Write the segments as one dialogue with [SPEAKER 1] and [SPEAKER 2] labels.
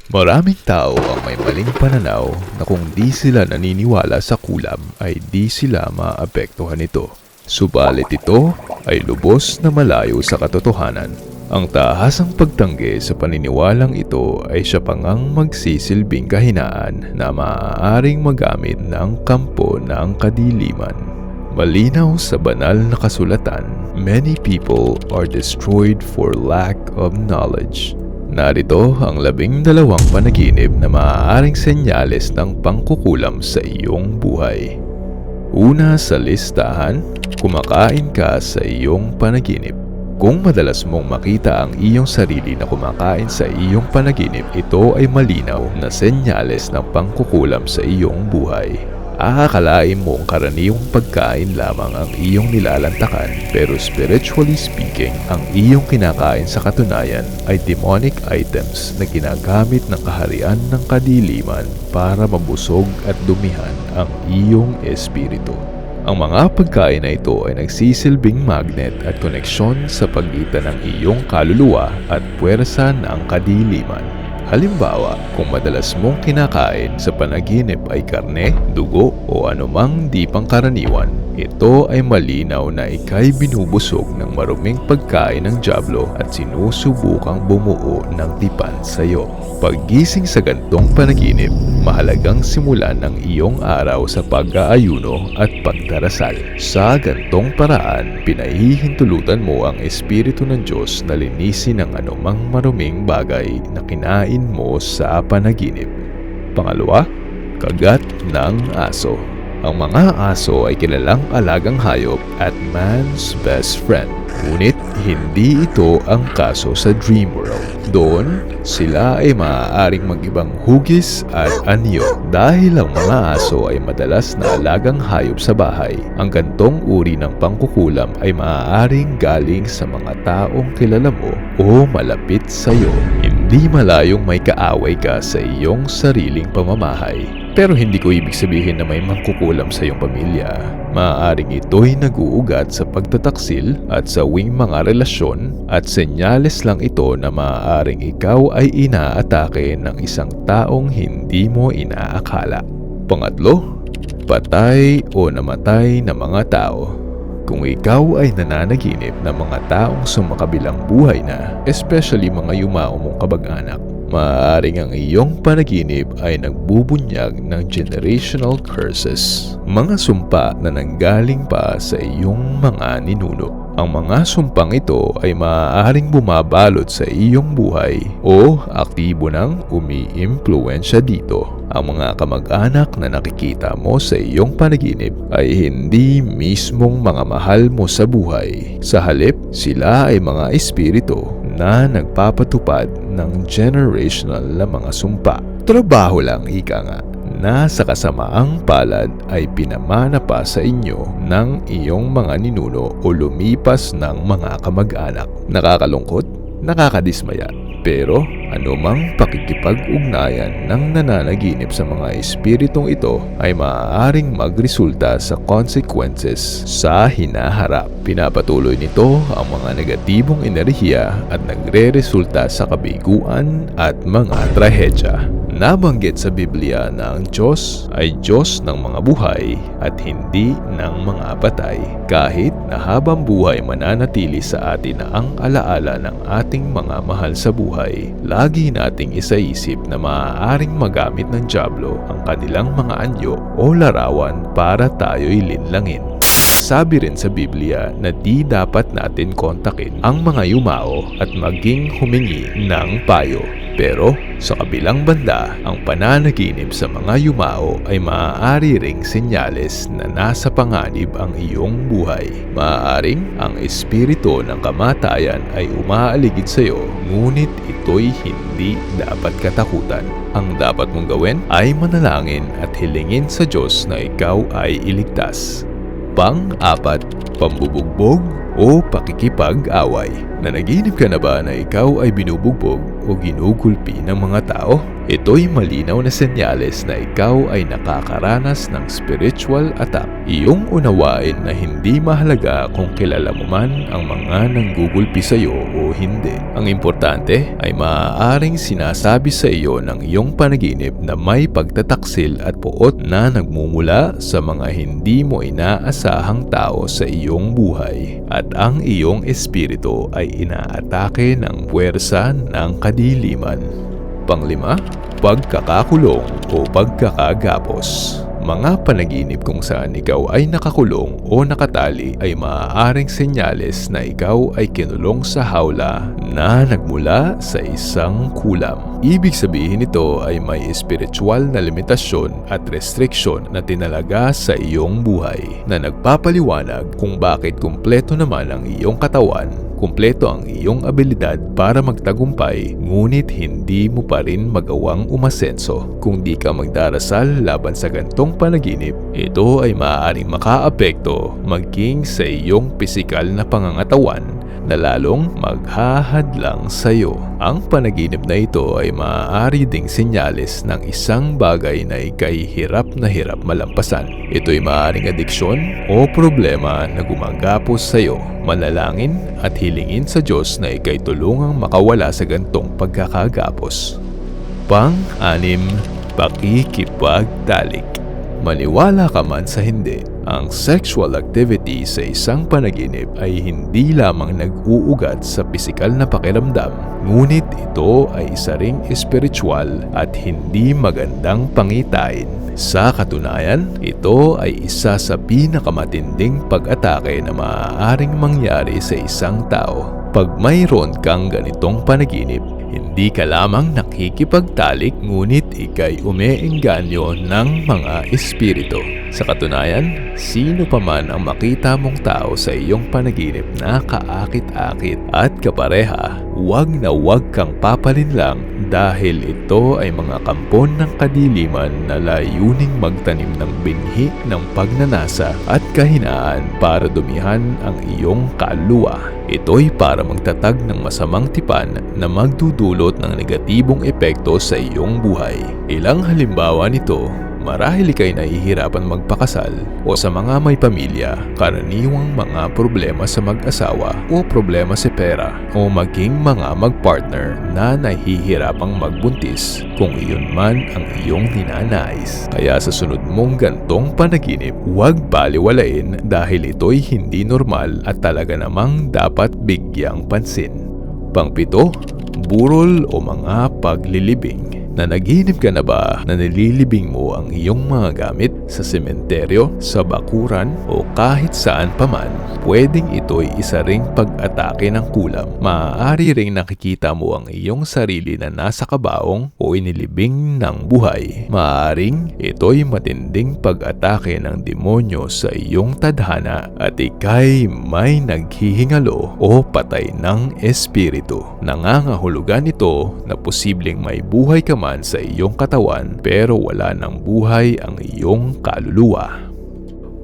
[SPEAKER 1] Maraming tao ang may maling pananaw na kung di sila naniniwala sa kulam ay di sila maapektuhan nito. Subalit ito ay lubos na malayo sa katotohanan. Ang tahasang pagtanggi sa paniniwalang ito ay siya pangang magsisilbing kahinaan na maaaring magamit ng kampo ng kadiliman. Malinaw sa banal na kasulatan, many people are destroyed for lack of knowledge. Narito ang 12 panaginip na maaaring senyales ng pangkukulam sa iyong buhay. Una sa listahan, kumakain ka sa iyong panaginip. Kung madalas mong makita ang iyong sarili na kumakain sa iyong panaginip, ito ay malinaw na senyales ng pangkukulam sa iyong buhay. Akakalain mong karaniwang pagkain lamang ang iyong nilalantakan, pero spiritually speaking, ang iyong kinakain sa katunayan ay demonic items na ginagamit ng kaharian ng kadiliman para mabusog at dumihan ang iyong espiritu. Ang mga pagkain na ito ay nagsisilbing magnet at koneksyon sa pagitan ng iyong kaluluwa at puwersa ng kadiliman. Halimbawa, kung madalas mong kinakain sa panaginip ay karne, dugo o anumang di pangkaraniwan, ito ay malinaw na ika'y binubusog ng maruming pagkain ng dyablo at sinusubukang bumuo ng tipan sa iyo. Paggising sa gantong panaginip, mahalagang simulan ang iyong araw sa pag-aayuno at pagdarasal. Sa gantong paraan, pinahihintulutan mo ang Espiritu ng Diyos na linisin ang anumang maruming bagay na kinain mo sa panaginip. Pangalawa, kagat ng aso. Ang mga aso ay kilalang alagang hayop at man's best friend. Ngunit hindi ito ang kaso sa dream world. Doon, sila ay maaaring mag-ibang hugis at anyo. Dahil ang mga aso ay madalas na alagang hayop sa bahay, ang gantong uri ng pangkukulam ay maaaring galing sa mga taong kilala mo o malapit sa iyo. Hindi malayong may kaaway ka sa iyong sariling pamamahay. Pero hindi ko ibig sabihin na may mangkukulam sa iyong pamilya. Maaaring ito'y nag-uugat sa pagtataksil at sa wing mga relasyon at senyales lang ito na maaaring ikaw ay inaatake ng isang taong hindi mo inaakala. Pangatlo, patay o namatay na mga tao. Kung ikaw ay nananaginip ng mga taong sumakabilang buhay na, especially mga yumao mong kabag-anak, maaaring ang iyong panaginip ay nagbubunyag ng generational curses, mga sumpa na nanggaling pa sa iyong mga ninuno. Ang mga sumpang ito ay maaaring bumabalot sa iyong buhay o aktibo nang umi-impluwensya dito. Ang mga kamag-anak na nakikita mo sa iyong panaginip ay hindi mismong mga mahal mo sa buhay. Sa halip, sila ay mga espiritu na nagpapatupad ng generational na mga sumpa. Trabaho lang, ika nga, na sa kasamaang palad ay pinamana pa sa inyo ng iyong mga ninuno o lumipas ng mga kamag-anak. Nakakalungkot, nakakadismaya, pero anumang pakikipag-ugnayan ng nananaginip sa mga espiritong ito ay maaaring magresulta sa consequences sa hinaharap. Pinapatuloy nito ang mga negatibong enerhiya at nagre-resulta sa kabiguan at mga trahedya. Nabanggit sa Biblia na ang Diyos ay Diyos ng mga buhay at hindi ng mga patay. Kahit na habang buhay mananatili sa atin ang alaala ng ating mga mahal sa buhay, lagi nating isaisip na maaaring magamit ng dyablo ang kanilang mga anyo o larawan para tayo'y linlangin. Sabi rin sa Biblia na di dapat natin kontakin ang mga yumao at maging humingi ng payo. Pero sa kabilang banda, ang pananaginip sa mga yumao ay maaari ring senyales na nasa panganib ang iyong buhay. Maaaring ang espiritu ng kamatayan ay umaaligid sa iyo, ngunit ito'y hindi dapat katakutan. Ang dapat mong gawin ay manalangin at hilingin sa Diyos na ikaw ay iligtas. Pang-apat, pambubugbog o pakikipag-away. Nanaginip ka na ba na ikaw ay binubugbog o ginugulpi ng mga tao. Ito'y malinaw na senyales na ikaw ay nakakaranas ng spiritual attack. Iyong unawain na hindi mahalaga kung kilala mo man ang mga nanggugulpi sa iyo o hindi. Ang importante ay maaaring sinasabi sa iyo ng iyong panaginip na may pagtataksil at puot na nagmumula sa mga hindi mo inaasahang tao sa iyong buhay. At ang iyong espiritu ay inaatake ng puwersa ng kadiliman. Panglima, pagkakakulong o pagkakagapos. Mga panaginip kung saan ikaw ay nakakulong o nakatali ay maaaring senyales na ikaw ay kinulong sa hawla na nagmula sa isang kulam. Ibig sabihin nito ay may espiritual na limitasyon at restriction na tinalaga sa iyong buhay na nagpapaliwanag kung bakit kumpleto naman ang iyong katawan, kumpleto ang iyong abilidad para magtagumpay, ngunit hindi mo pa rin magawang umasenso. Kung di ka magdarasal laban sa gantong panaginip, ito ay maaaring makaapekto maging sa iyong pisikal na pangangatawan na lalong maghahadlang sa iyo. Ang panaginip na ito ay maaari ding senyales ng isang bagay na ika'y hirap na hirap malampasan. Ito'y maaaring adiksyon o problema na gumagapos sa iyo. Manalangin at hilingin sa Diyos na ika'y tulungang makawala sa gantong pagkakagapos. Pang-anim, pakikipagtalik. Maniwala ka man sa hindi, ang sexual activity sa isang panaginip ay hindi lamang nag-uugat sa pisikal na pakiramdam, ngunit ito ay isa ring espiritual at hindi magandang pangitain. Sa katunayan, ito ay isa sa pinakamatinding pag-atake na maaaring mangyari sa isang tao. Pag mayroon kang ganitong panaginip, hindi ka lamang nakikipagtalik ngunit ika'y umeengganyo ng mga espiritu. Sa katunayan, sino pa man ang makita mong tao sa iyong panaginip na kaakit-akit at kapareha, huwag na huwag kang papalinlang dahil ito ay mga kampon ng kadiliman na layuning magtanim ng binhi ng pagnanasa at kahinaan para dumihan ang iyong kaluluwa. Ito'y para magtatag ng masamang tipan na magdudulot ng negatibong epekto sa iyong buhay. Ilang halimbawa nito, marahil ika'y nahihirapan magpakasal o sa mga may pamilya, karaniwang mga problema sa mag-asawa o problema sa pera o maging mga mag-partner na nahihirapang magbuntis kung iyon man ang iyong ninanais. Kaya sa sunod mong gantong panaginip, huwag baliwalain dahil ito'y hindi normal at talaga namang dapat bigyang pansin. Pang-pito, burol o mga paglilibing. Nanaginip ka na ba na nililibing mo ang iyong mga gamit sa sementeryo, sa bakuran o kahit saan paman? Pwedeng ito'y isa ring pag-atake ng kulam. Maaari ring nakikita mo ang iyong sarili na nasa kabaong o inilibing ng buhay. Maaaring ito'y matinding pag-atake ng demonyo sa iyong tadhana at ika'y may naghihingalo o patay ng espiritu. Nangangahulugan ito na posibleng may buhay ka man sa iyong katawan pero wala ng buhay ang iyong kaluluwa.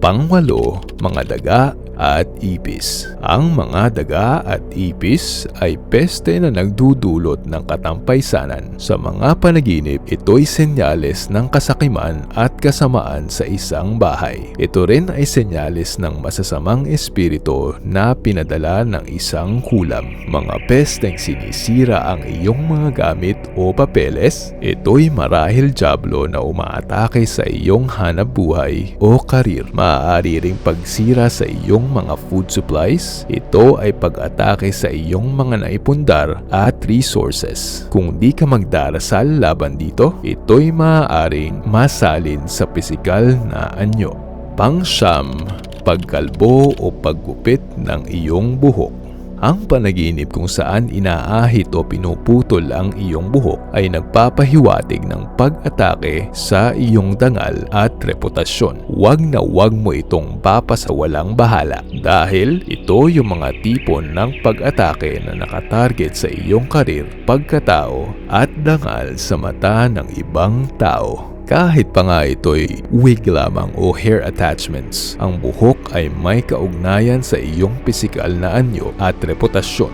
[SPEAKER 1] Pangwalo, mga daga at ipis. Ang mga daga at ipis ay peste na nagdudulot ng katampaysanan. Sa mga panaginip, ito'y senyales ng kasakiman at kasamaan sa isang bahay. Ito rin ay senyales ng masasamang espiritu na pinadala ng isang kulam. Mga pesteng sinisira ang iyong mga gamit o papeles, ito'y marahil dyablo na umaatake sa iyong hanapbuhay o karir. Maaari ring pagsira sa iyong mga food supplies, ito ay pag-atake sa iyong mga naipundar at resources. Kung di ka magdarasal laban dito, ito'y maaaring masalin sa pisikal na anyo. Pang-siyam, pagkalbo o paggupit ng iyong buhok. Ang panaginip kung saan inaahit o pinuputol ang iyong buhok ay nagpapahiwatig ng pag-atake sa iyong dangal at reputasyon. Huwag na huwag mo itong papasawalang bahala dahil ito yung mga tipon ng pag-atake na nakatarget sa iyong karir, pagkatao at dangal sa mata ng ibang tao. Kahit pa nga ito'y wig lamang o hair attachments, ang buhok ay may kaugnayan sa iyong pisikal na anyo at reputasyon.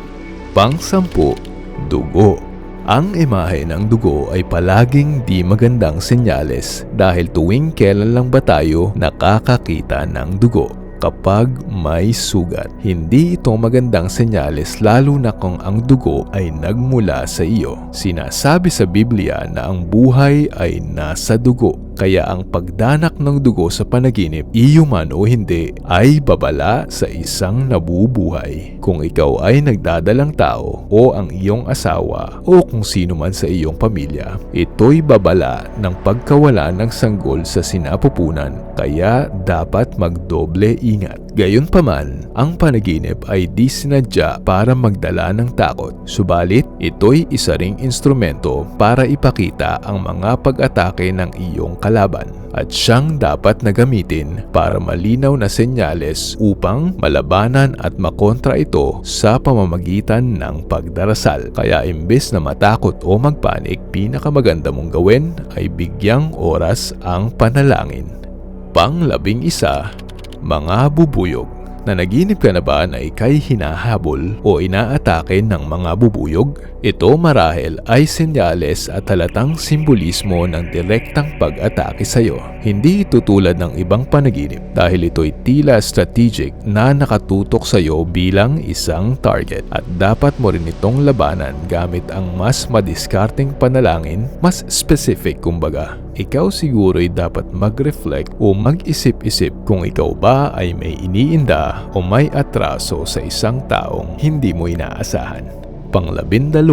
[SPEAKER 1] Pang-sampu, dugo. Ang imahe ng dugo ay palaging di magandang senyales dahil tuwing kailan lang ba tayo nakakakita ng dugo? Kapag may sugat. Hindi ito magandang senyales lalo na kung ang dugo ay nagmula sa iyo. Sinasabi sa Biblia na ang buhay ay nasa dugo. Kaya ang pagdanak ng dugo sa panaginip, iyo man o hindi, ay babala sa isang nabubuhay. Kung ikaw ay nagdadalang tao o ang iyong asawa o kung sino man sa iyong pamilya, ito'y babala ng pagkawala ng sanggol sa sinapupunan. Kaya dapat magdoble ingat. Gayunpaman, ang panaginip ay di sinadya para magdala ng takot. Subalit, ito'y isa ring instrumento para ipakita ang mga pag-atake ng iyong kalaban at siyang dapat na gamitin para malinaw na senyales upang malabanan at makontra ito sa pamamagitan ng pagdarasal. Kaya imbes na matakot o magpanik, pinakamaganda mong gawin ay bigyang oras ang panalangin. Pang-11, mga bubuyog. Nanaginip ka na ba na ika'y hinahabol o inaatake ng mga bubuyog? Ito marahil ay senyales at halatang simbolismo ng direktang pag-atake sa iyo. Hindi ito tulad ng ibang panaginip dahil ito'y tila strategic na nakatutok sa iyo bilang isang target at dapat mo rin itong labanan gamit ang mas madiskarteng panalangin, mas specific kumbaga. Ikaw siguro'y dapat mag-reflect o mag-isip-isip kung ikaw ba ay may iniinda o may atraso sa isang taong hindi mo inaasahan. Pang-12,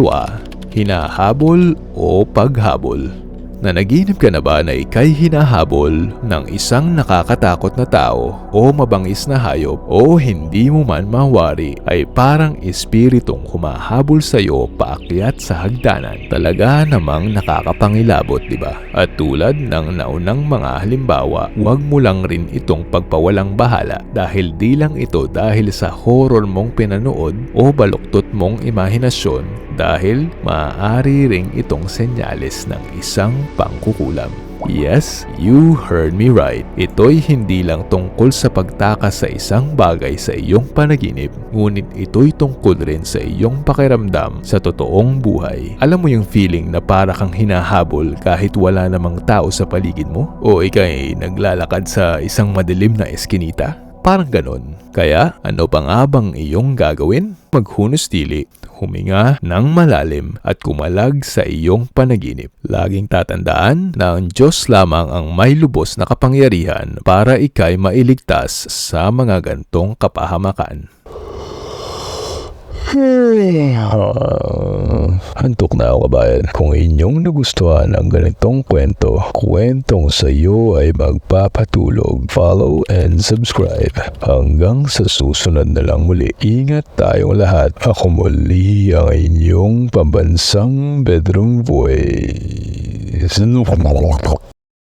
[SPEAKER 1] hinahabol o paghabol. Nanaginip ka na ba na ika'y hinahabol ng isang nakakatakot na tao o mabangis na hayop o hindi mo man mawari ay parang espiritong humahabol sa iyo paakyat sa hagdanan? Talaga namang nakakapangilabot, di ba? At tulad ng naunang mga halimbawa, huwag mo lang rin itong pagpawalang bahala dahil di lang ito dahil sa horror mong pinanood o baluktot mong imahinasyon dahil maaari ring itong senyales ng isang pangkukulam. Yes, you heard me right. Ito'y hindi lang tungkol sa pagtakas sa isang bagay sa iyong panaginip, ngunit ito'y tungkol rin sa iyong pakiramdam sa totoong buhay. Alam mo yung feeling na para kang hinahabol kahit wala namang tao sa paligid mo? O ika'y naglalakad sa isang madilim na eskinita? Parang ganon. Kaya ano pa nga bang iyong gagawin? Maghunos dili, huminga ng malalim at kumalag sa iyong panaginip. Laging tatandaan na ang Diyos lamang ang may lubos na kapangyarihan para ika'y mailigtas sa mga gantong kapahamakan.
[SPEAKER 2] Antok na ako, kabayan. Kung inyong nagustuhan ang ganitong kwentong sa iyo ay magpapatulog. Follow and subscribe. Hanggang sa susunod na lang muli. Ingat tayong lahat. Ako muli ang inyong pambansang bedroom voice.